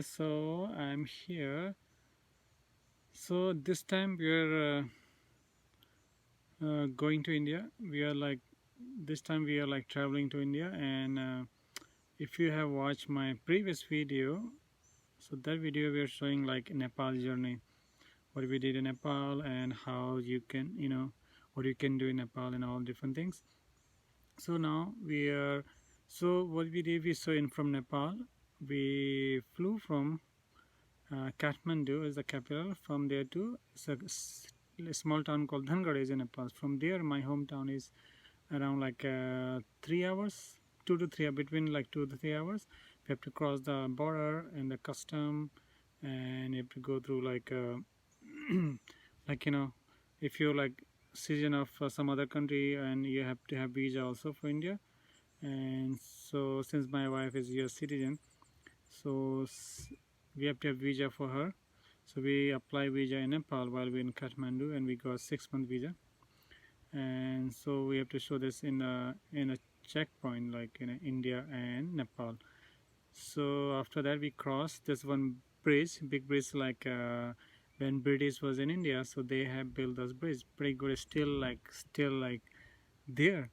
Okay, so I'm here. So this time we are going to India. We are like this time we are like traveling to India, and if you have watched my previous video, so that video we are showing like Nepal journey, what we did in Nepal, and how you can what you can do in Nepal and all different things. So now we are. So what we did, we saw in from Nepal. We flew from Kathmandu is the capital. From there to a small town called Dhangad is in Nepal. From there, my hometown is around like 3 hours, 2 to 3, between like 2 to 3 hours. We have to cross the border and the custom, and you have to go through like like if you're like citizen of some other country, and you have to have visa also for India. And so since my wife is US citizen, so we have to have visa for her. So we apply visa in Nepal while we're in Kathmandu, and we got 6 month visa. And so we have to show this in a checkpoint like in India and Nepal. So after that we crossed this one bridge, big bridge, like when British was in India, so they have built this bridge pretty good, still like there,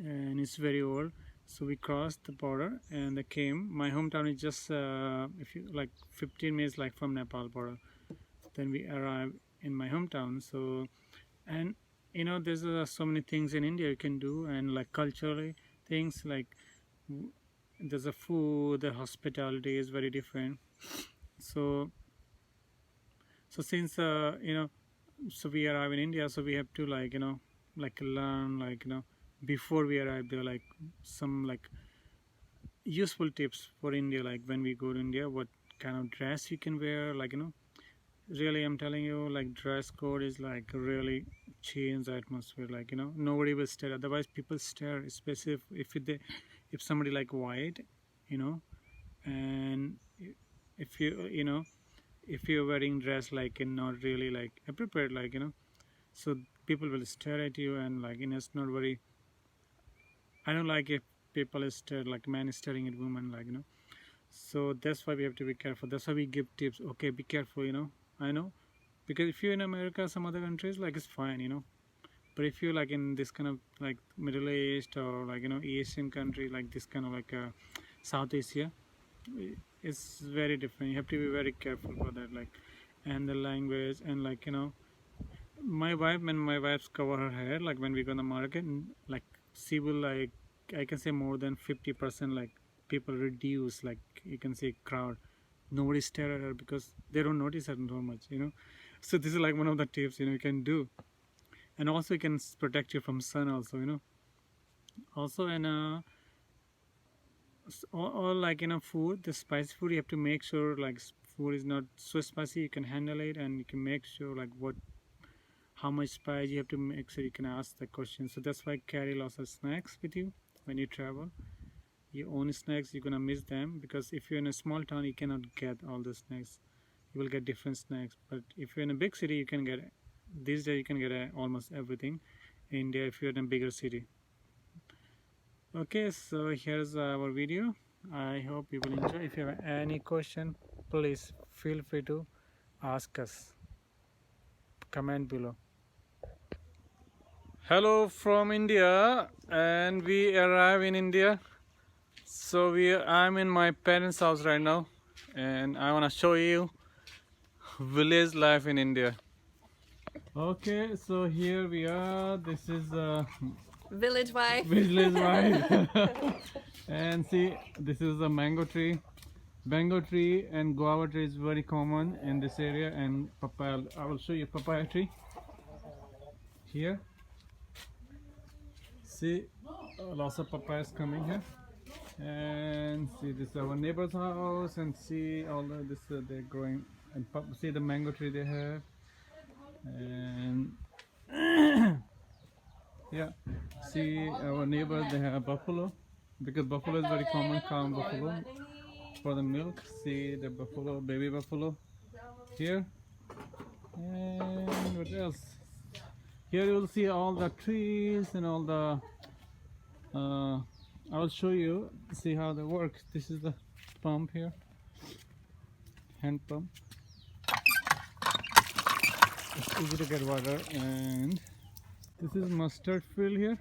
and it's very old. So we crossed the border and they came. My hometown is just if you like 15 minutes like from Nepal border. Then we arrived in my hometown. So, and there's so many things in India you can do, and like culturally things like there's a food, the hospitality is very different. So since so we arrive in India, so we have to like learn before we arrive there, like some like useful tips for India, like when we go to India, what kind of dress you can wear, really I'm telling you, like dress code is like really change the atmosphere, nobody will stare, otherwise people stare, especially if somebody like white, and if if you're wearing dress like and not really like appropriate, so people will stare at you, and it's not very, I don't like if people is stare, like man is staring at woman, so that's why we have to be careful. That's why we give tips. Okay, be careful, I know, because if you're in America, some other countries, like it's fine, but if you're like in this kind of like Middle East, or Asian country, like this kind of like South Asia, it's very different. You have to be very careful for that, and the language, and my wife, when my wife's cover her hair, like when we go to the market, and like she will, like I can say more than 50%, like people reduce, like you can say crowd, nobody stare at her because they don't notice her so much, so this is like one of the tips you can do. And also it can protect you from sun also, also. And all like food, the spicy food, you have to make sure like food is not so spicy, you can handle it, and you can make sure like how much spice you have to make sure you can ask the question. So that's why carry lots of snacks with you when you travel. Your own snacks, you're gonna miss them, because if you're in a small town you cannot get all the snacks, you will get different snacks. But if you're in a big city, you can get, these days you can get almost everything in India if you're in a bigger city. Okay, so here's our video. I hope you will enjoy. If you have any question, please feel free to ask us, comment below. Hello from India, and we arrive in India. So I'm in my parents' house right now, and I want to show you village life in India. Okay, so here we are. This is Village wife. village wife. And see, this is a mango tree. Mango tree and guava tree is very common in this area, and papaya. I will show you papaya tree here. See, lots of papayas coming here. And see, this is our neighbor's house, and see all this they're growing, and see the mango tree they have. And yeah, see our neighbors, they have buffalo, because buffalo is very common, cow buffalo for the milk. See the buffalo, baby buffalo here. And what else? Here you will see all the trees and all the I will show you, see how they work. This is the pump here. hand pump. It's easy to get water. And this is mustard field here.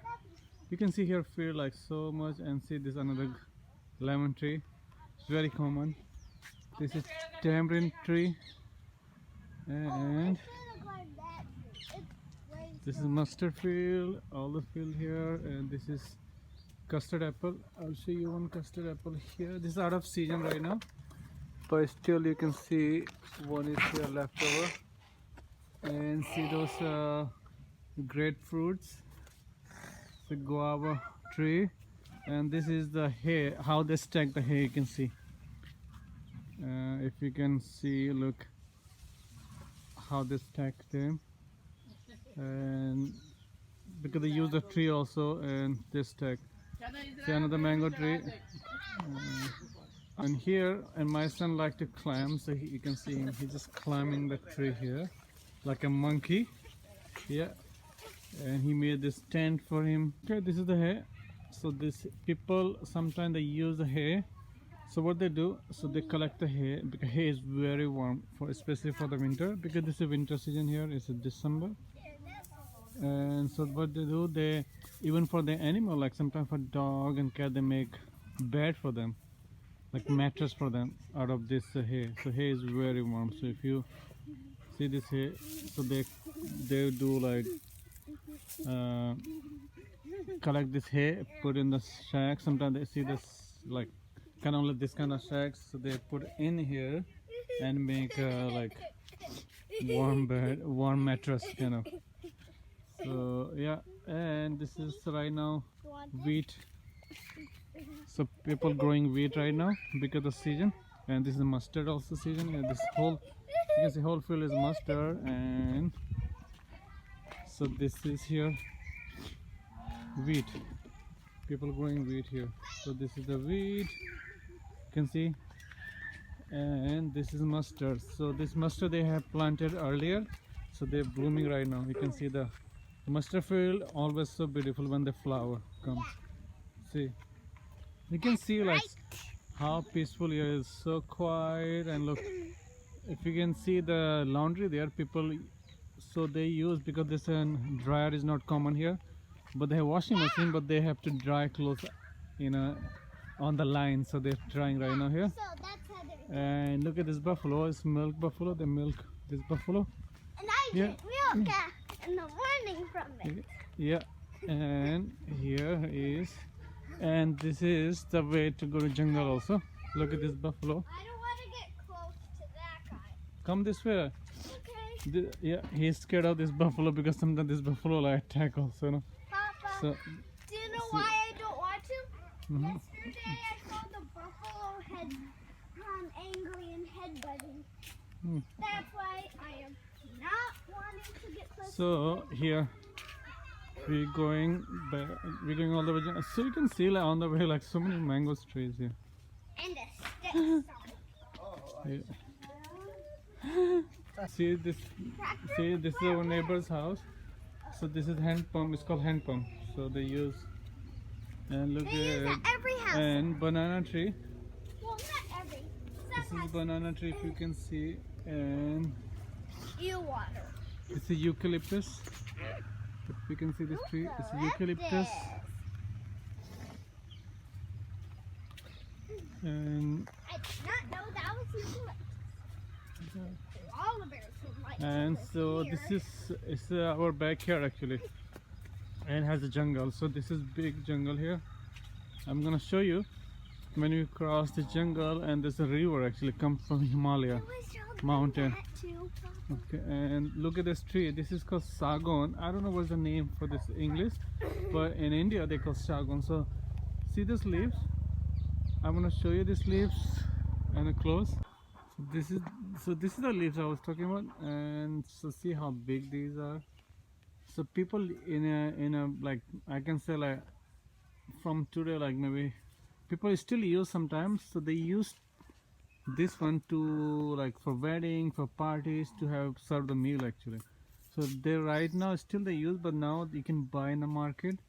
You can see here field like so much. And see this another lemon tree. It's very common. This is tamarind tree. And this is mustard field, all the field here. And this is custard apple. I'll show you one custard apple here. This is out of season right now, but still you can see one is here left over. And see those grapefruits, the guava tree. And this is the hay, how they stack the hay. You can see, if you can see, look how they stack them. And because they use the tree also, and they stack. See another mango tree. And here, and my son like to climb, so you can see him, he's just climbing the tree here like a monkey. Yeah, and he made this tent for him. Okay, this is the hay. So this people sometimes they use the hay. So what they do, so they collect the hay, because hay is very warm, for especially for the winter, because this is winter season here. It's December. And so what they do, they even for the animal, like sometimes for dog and cat, they make bed for them, like mattress for them out of this hay. So hay is very warm. So if you see this hay, so they do like collect this hay, put in the shack. Sometimes they see this like kind of like this kind of shacks, so they put in here and make like warm bed, warm mattress kind of. So yeah, and this is right now wheat. So people growing wheat right now because of season. And this is mustard also season. And this whole, you can see whole field is mustard. And so this is here wheat. People growing wheat here. So this is the wheat. You can see. And this is mustard. So this mustard they have planted earlier. So they're blooming right now. You can see the mustard field always so beautiful when the flower comes. See, you can see like how peaceful here is, so quiet. And look, if you can see the laundry there, people, so they use, because this dryer is not common here, but they have washing machine, but they have to dry clothes, you know, on the line. So they're drying right now here. And look at this buffalo. It's milk buffalo. They milk this buffalo. And I drink milk in the morning from it. Yeah, and here is, and this is the way to go to jungle also. Look at this buffalo. I don't want to get close to that guy. Come this way. Okay. Yeah, he's scared of this buffalo because sometimes this buffalo like attack also, you know. Papa, So, do you know why I don't want to? Yesterday I saw the buffalo head angry and headbutting. That's why I am not wanting to get close. So here we're going back, we're going all the way down. So you can see like on the way like so many mango trees here. And the sticks. Yeah. See this is our neighbor's house. So this is hand pump. It's called hand pump. So they use, and look They use at, it every house. and banana tree. Well, not every. This is banana tree if you can see. And You water. it's a eucalyptus. If you can see this tree, it's a eucalyptus. And I did not know that was eucalyptus. All the bears would like and to live so here. this is our backyard actually, and has a jungle. So this is big jungle here. I'm gonna show you when you cross the jungle, and there's a river actually comes from Himalaya I wish I would mountain. that too, Papa. Okay, and look at this tree. This is called sagon. I don't know what's the name for this English, but in India they call sagon. So see these leaves. I'm gonna show you these leaves and close. So this is the leaves I was talking about, and so see how big these are. So people in a like, I can say like from today, like maybe people still use sometimes. So they use this one to like for wedding, for parties, to have serve the meal actually. So they right now still they use, but now you can buy in the market.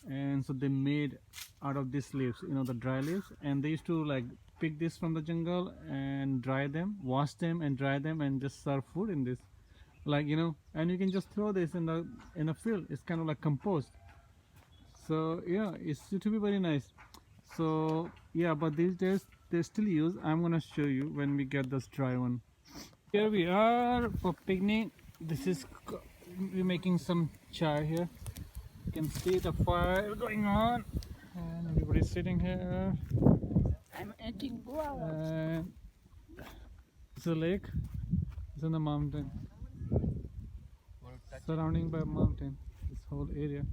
And so they made out of these leaves, you know, the dry leaves, and they used to like pick this from the jungle and dry them, wash them and dry them, and just serve food in this, like, you know. And you can just throw this in the field. It's kind of like compost. So yeah, it's to be very nice. So yeah, but these days they still use. I'm gonna show you when we get this dry one. Here we are for picnic. This is, we're making some chai here. You can see the fire going on, and everybody's sitting here. I'm eating guava. And it's a lake. It's on the mountain, surrounding by a mountain. This whole area.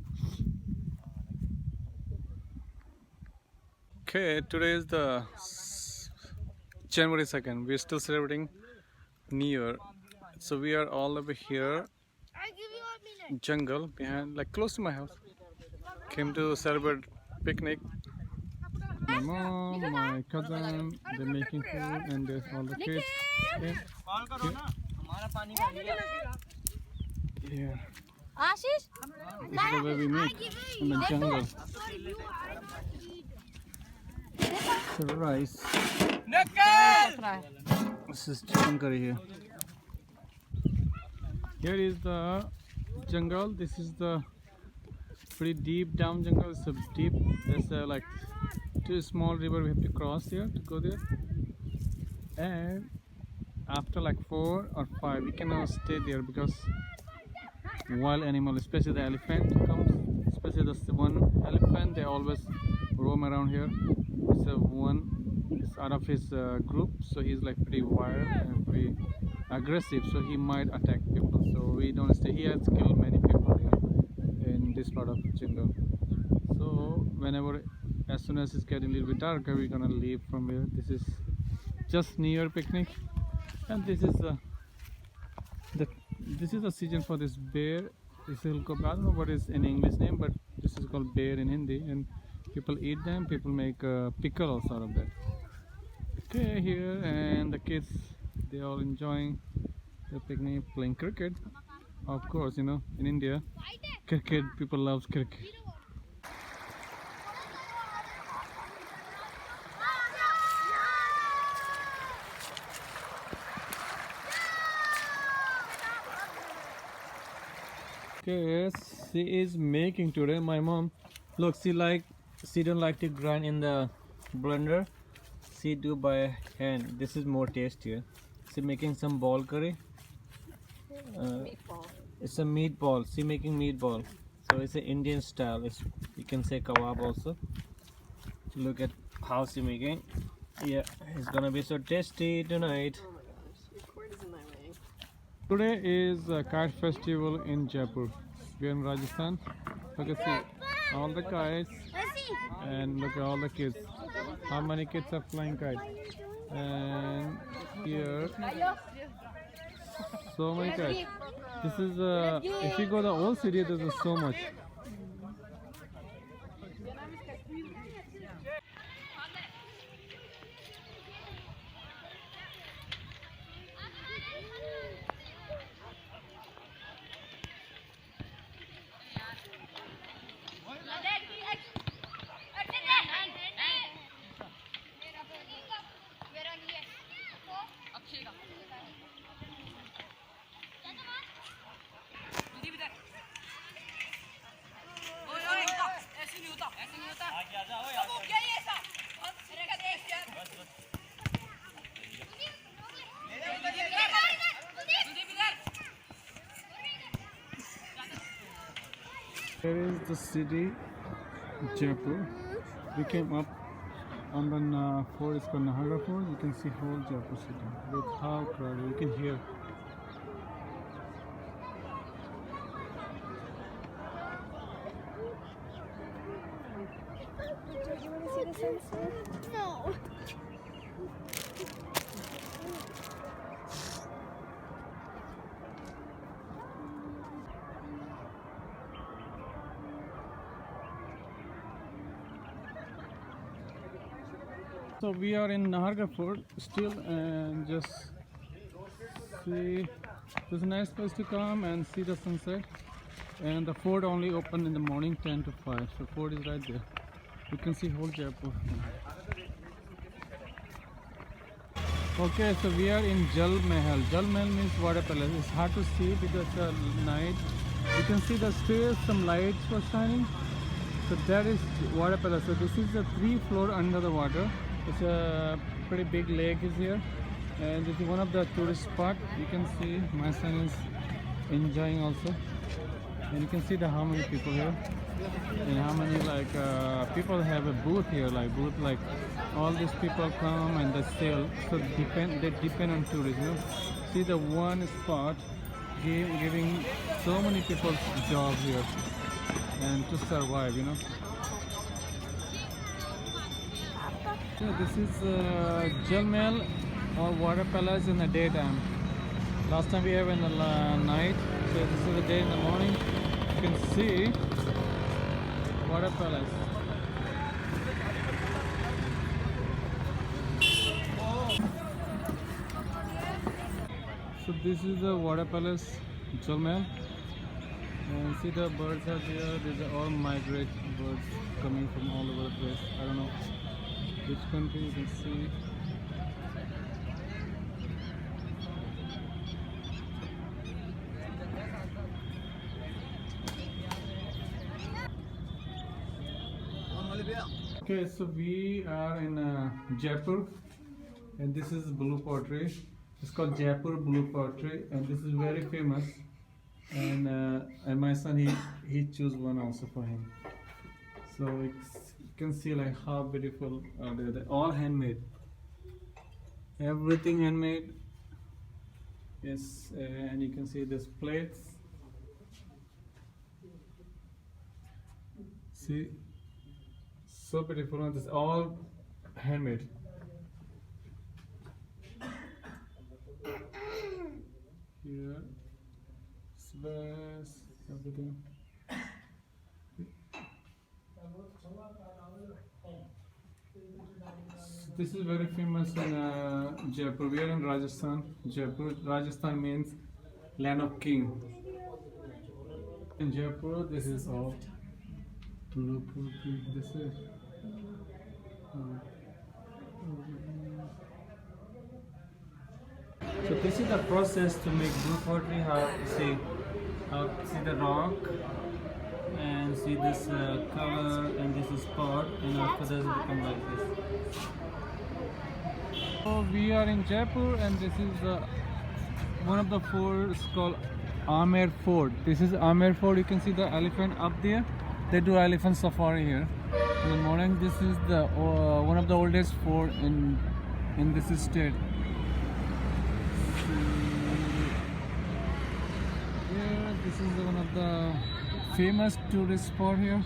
Okay, today is the January 2nd. We're still celebrating New Year. So we are all over here, jungle behind, like close to my house. Came to celebrate picnic. My mom, my cousin, they're making food, and there's all the kids. Yeah. Ashish? This is the way we make in the jungle. So rice. This is chicken curry here. Here is the jungle. This is the pretty deep down jungle. It's a deep. There's like two small river we have to cross here to go there. And after like 4 or 5, we cannot stay there because wild animal, especially the elephant, comes. Especially the one elephant, they always roam around here. So one is out of his group, so he's like pretty wild and pretty aggressive, so he might attack people. So we don't stay. He has killed many people here in this part of the jungle. So whenever, as soon as it's getting a little bit darker, we're gonna leave from here. This is just New Year picnic, and this is the season for this bear. This is, I don't know what is in English name, but this is called bear in Hindi, and people eat them. People make pickles out of that. Okay, here, and the kids, they all enjoying the picnic, playing cricket. Of course, you know, in India, cricket, people love cricket. Okay, she is making today. My mom, look, she don't like to grind in the blender. She do by hand. This is more tastier. She making some ball curry. Meatball. It's a meatball. She making meatball. So it's an Indian style. You can say kebab also. So look at how she making. Yeah, it's gonna be so tasty tonight. Oh my gosh, your cord is in my way. Today is a kite festival in Jaipur. We are in Rajasthan. Look at see all the kites, and look at all the kids. How many kids are flying kites? And here, so many kites. This is if you go to the old city, there's so much. Here is the city, Jaipur. We came up on the fort, it's called Nahara Fort. You can see whole Jaipur city. Look how crowded, you can hear. Do you want to see the sunset? No. So we are in Nahargarh Fort still, and just see, there's a nice place to come and see the sunset. And the fort only open in the morning 10 to 5. So fort is right there. You can see whole Jaipur. Okay, so we are in Jal Mahal. Jal Mahal means water palace. It's hard to see because night. You can see the stairs, some lights were shining. So that is water palace. So this is the 3rd floor under the water. It's a pretty big lake is here, and this is one of the tourist spot. You can see my son is enjoying also, and you can see how many people here and how many people have a booth here, like all these people come and they sell. So they depend on tourism. See the one spot giving so many people job here and to survive, you know. So this is Jal Mahal or water palace in the daytime. Last time we have in the night, so this is the day in the morning. You can see water palace. So this is the water palace, Jal Mahal. And see the birds are there. These are all migrate birds coming from all over the place. I don't know which country. You can see. Okay, so we are in Jaipur, and this is blue pottery. It's called Jaipur blue pottery, and this is very famous. And my son he chose one also for him. So you can see like how beautiful are they. They're all handmade. Everything handmade. Yes, and you can see these plates. See, so beautiful. And it's all handmade. Here. Space, everything. So this is very famous in Jaipur. We are in Rajasthan. Jaipur, Rajasthan means land of king. In Jaipur, this is all blue pottery. This is. So this is the process to make blue pottery. See the rock, and see this color, and this is pot, and after that it become like this. So we are in Jaipur, and this is one of the forts called Amer Fort. This is Amer Fort. You can see the elephant up there. They do elephant safari here in the morning. This is the one of the oldest fort in this state. This is one of the famous tourist spot here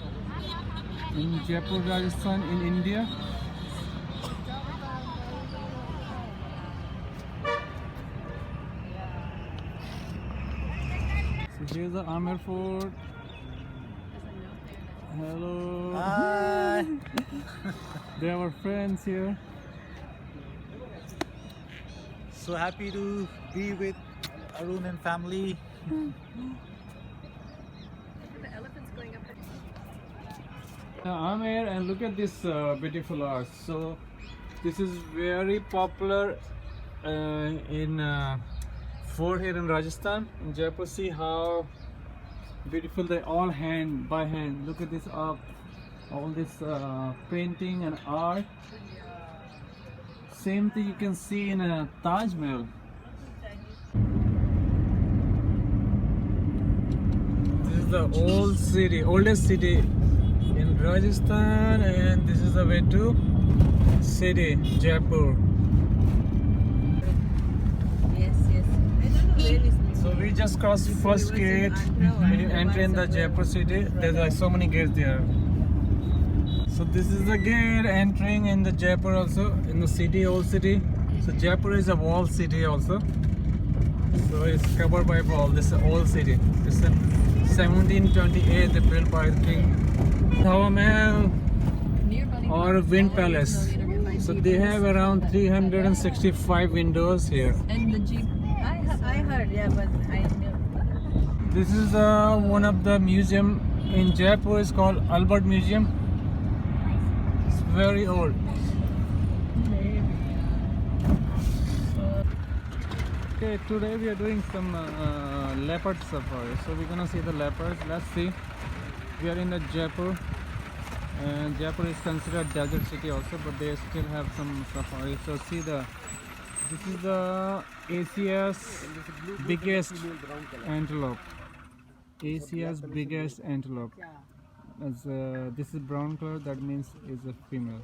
in Jaipur, Rajasthan, in India. So here's the Amer Fort. Hello. Hi. They are our friends here. So happy to be with Arun and family. The elephant's going up. I'm here, and look at this beautiful art. So this is very popular in fort here in Rajasthan, in Jaipur. See how beautiful they all by hand. Look at this up, all this painting and art. Same thing you can see in a Taj Mahal. This is the old city, oldest city in Rajasthan, and this is the way to city, Jaipur. Yes. I don't know where this. So we just crossed first gate. When you enter in the Jaipur city, there's like so many gates there. So this is the gate entering in the Jaipur also, in the city, old city. So Jaipur is a walled city also. So it's covered by wall. This is the old city. This is 1728 they built by the King Tower Mahal or Wind Palace. So they have around 365 windows here. And the jeep. I heard, yeah, but I know. This is one of the museum in Jaipur. It's called Albert Museum. It's very old. Okay, today we are doing some leopard safari. So we're gonna see the leopards. Let's see. We are in the Jaipur, and Jaipur is considered desert city also, but they still have some safari. So see this is the Asia's biggest antelope. Asia's biggest antelope. As this is brown color, that means is a female.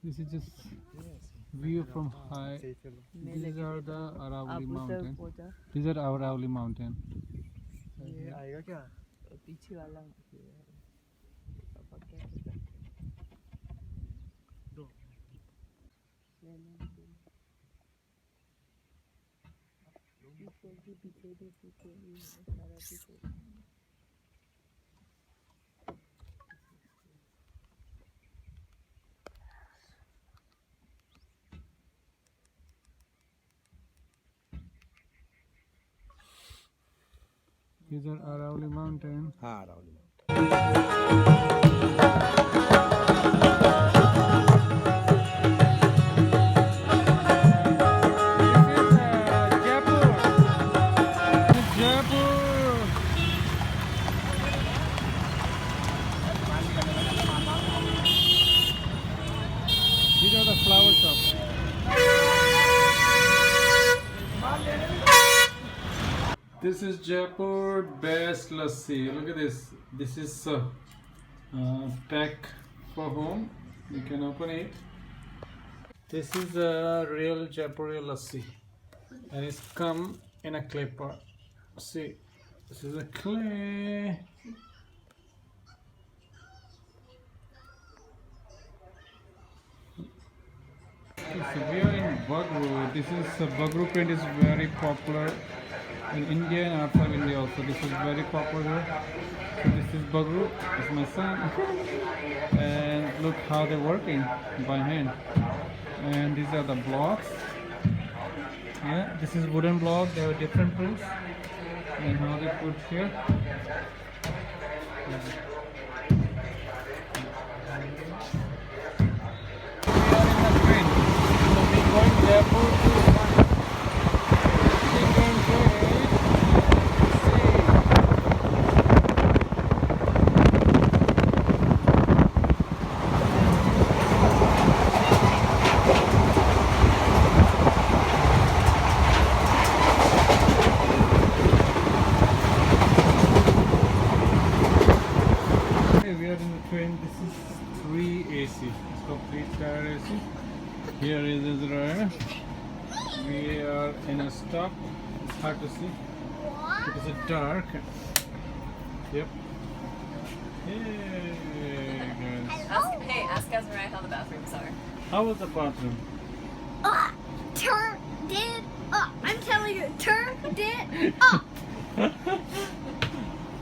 This is just view from high. These are the Aravalli mountain. These are Aravalli mountain. ये आएगा क्या? पीछे वाला These are Aravalli mountain. हाँ Rahul These are the flower shops. This is Jaipur best lassi. Look at this. This is pack for home. You can open it. This is a real Jaipuri lassi, and it's come in a clay pot. See, this is a clay. So we are in Bagru. This is Bagru print is very popular in India and outside India also. This is very popular. So this is Bagru. It's my son. And look how they're working by hand. And these are the blocks. Yeah, this is wooden block. They have different prints. And how they put here. We are in the train. This is 3 AC. It's called 3-tier AC. Here is Israel. We are in a stop. It's hard to see. It is dark. Yep. Hey guys. Ask Azariah how the bathrooms are. How was the bathroom? Did up. I'm telling you, did up.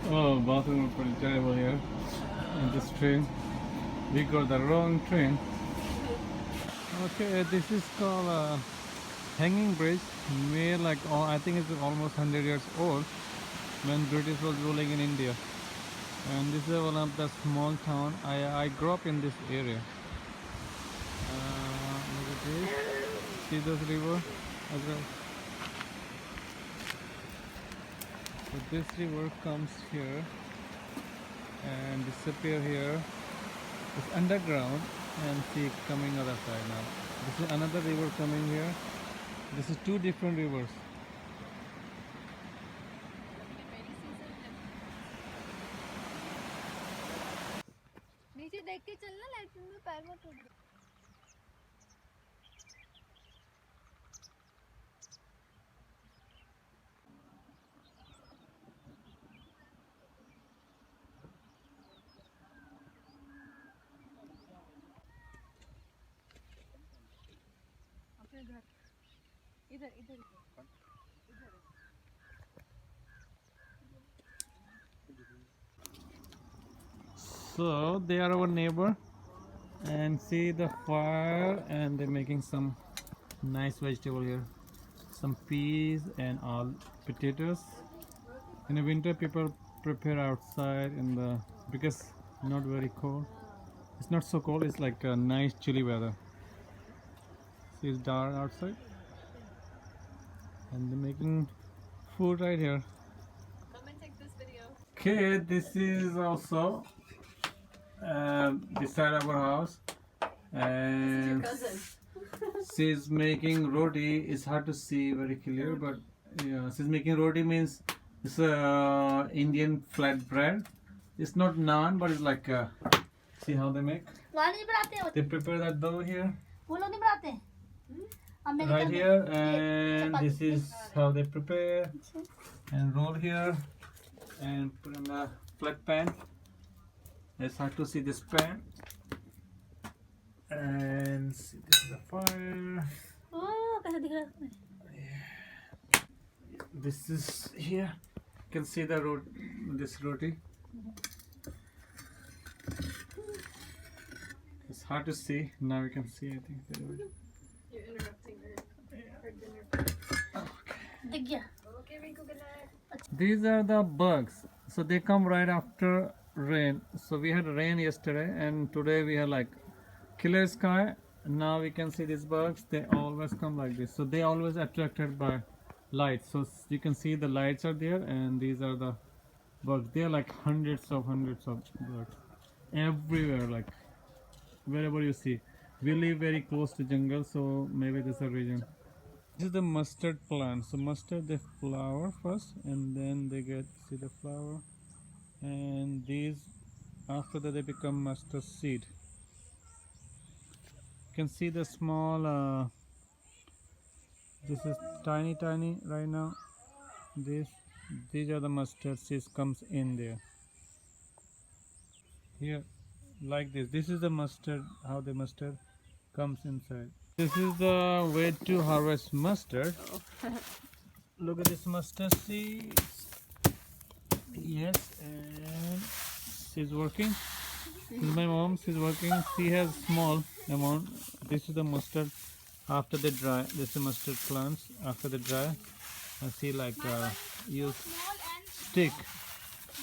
Oh, bathroom is pretty terrible here in this train. We got the wrong train. Okay, this is called hanging bridge. Made like I think it's almost 100 years old when British was ruling in India. And this is one of the small town. I grew up in this area. Look at this. See this river as well. So this river comes here and disappear here. It's underground and see coming other side now. This is another river coming here. This is two different rivers. नीचे देख के चलना light में पैर मत उठ अपने घर इधर इधर So they are our neighbor, and see the fire, and they're making some nice vegetable here, some peas and all potatoes. In the winter people prepare outside in the because not very cold. It's not so cold. It's like a nice chilly weather. See, it's dark outside, and they're making food right here. Come and take this video. Okay, this is also beside our house, and Cousin. she's making roti. It's hard to see very clear, but yeah, she's making roti means it's a Indian flat bread. It's not naan, but it's like see how they make. They prepare that dough here, right here, and this is how they prepare and roll here and put in a flat pan. It's hard to see this pan. And see, this is the fire. This is here. You can see the this roti. It's hard to see. Now you can see, I think. Very well. You're interrupting her dinner. Okay, Rinku, good night. These are the bugs. So they come right after rain. So we had rain yesterday, and today we had like clear sky. Now we can see these bugs. They always come like this. So they always attracted by lights. So you can see the lights are there, and these are the bugs. They are like hundreds of bugs everywhere, like wherever you see. We live very close to jungle, so maybe this is a reason. This is the mustard plant. So mustard, they flower first, and then they see the flower, and these after that they become mustard seed. You can see the small. This is tiny right now. These are the mustard seeds comes in there. Here, like this. This is the mustard. How the mustard comes inside. This is the way to harvest mustard. Look at this mustard seeds. Yes, and she's working. This is my mom. She's working. She has small amount. This is the mustard. After they dry, this is the mustard plants. After they dry, I see like use stick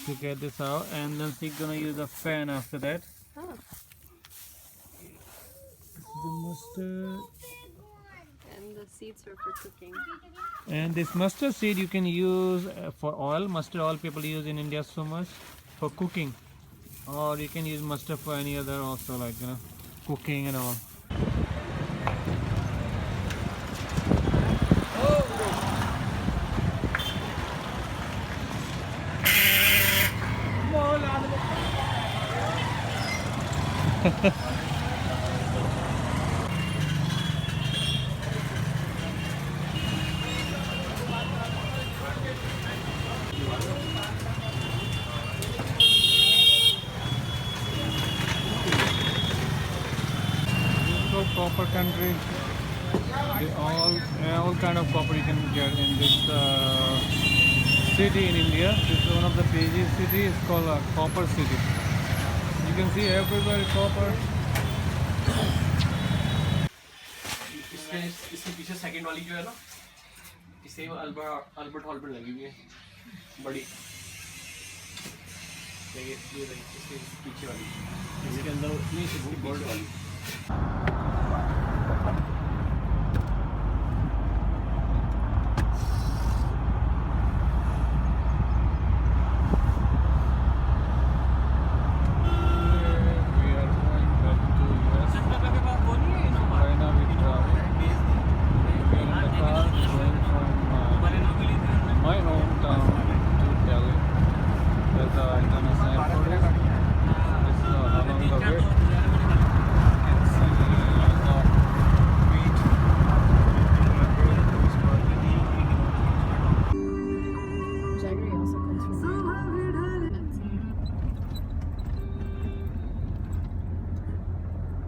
to get this out, and then she's gonna use a fan after that. Oh. This is the mustard. And the seeds are for cooking. And this mustard seed you can use for oil. Mustard oil people use in India so much for cooking, or you can use mustard for any other also, like cooking and all. Copper country. All kind of copper you can get in this city in India. This is one of the busiest cities. It's called a copper city. You can see everywhere copper. इसके पीछे second वाली जो है ना, इसे Albert hall पर लगी हुई है बड़ी। ये इसके पीछे वाली, इसके अंदर नहीं, इसकी बोर्ड वाली।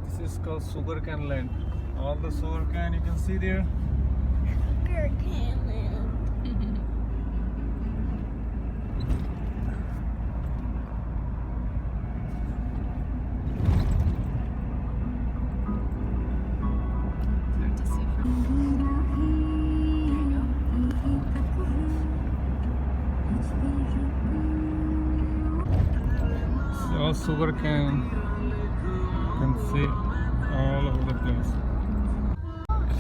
This is called sugarcane land. All the sugarcane you can see there. Hard to see from All sugarcane. can see all over the place.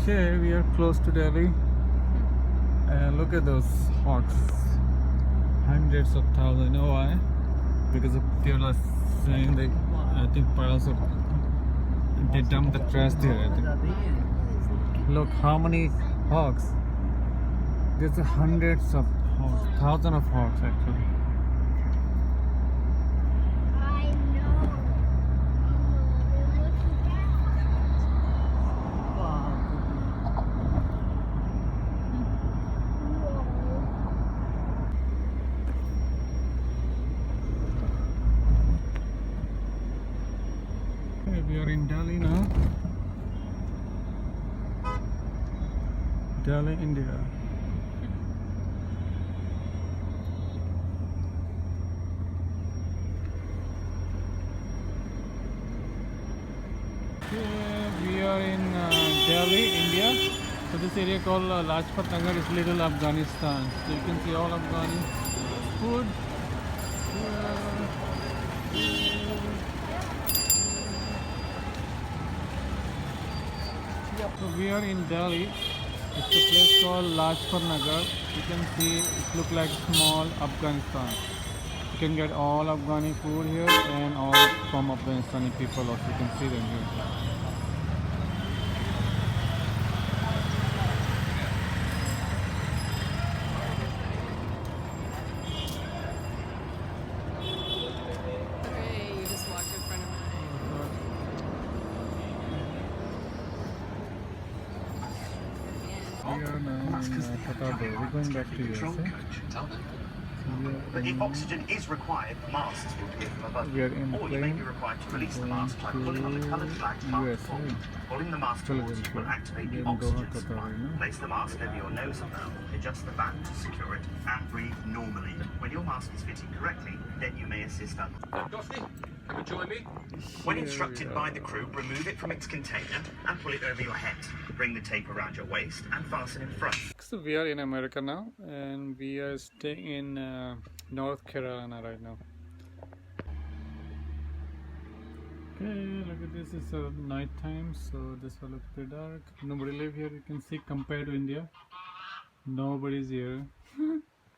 Okay, we are close to Delhi. And look at those hawks. Hundreds of thousands. You know why? Because of people are saying they, I think piles of, they dump the trash there, I think. Look how many hawks. There's hundreds of hawks, thousands of hawks actually. I know. They're looking Okay, we are in Delhi now. Delhi, India. We are in Delhi, India. So this area called Lajpat Nagar is little Afghanistan. So you can see all Afghani food. So we are in Delhi. It's a place called Lajpat Nagar. You can see it looks like small Afghanistan. You can get all Afghani food here and all from Afghanistani people also. You can see them here. Hooray, you just walked in front of me. We are now in Qatar. We're going back to USA. But if oxygen is required, masks will be from above We are you. in Or you may be plane required to release the going mask by pulling on the coloured flag marked USA. forward. Pulling the mask towards you will activate We the are in Doha, oxygen Qatar supply. right now. Place the mask over your nose and mouth, adjust the band to secure it, and breathe normally. When your mask is fitting correctly, then you may assist others. Dusty, come and join me. When instructed by the crew, remove it from its container and pull it over your head. Bring the tape around your waist and fasten in front. So we are in America now, and we are staying in North Carolina right now. Okay, look at this. It's night time, so this will look pretty dark. Nobody live here. You can see compared to India, nobody's here.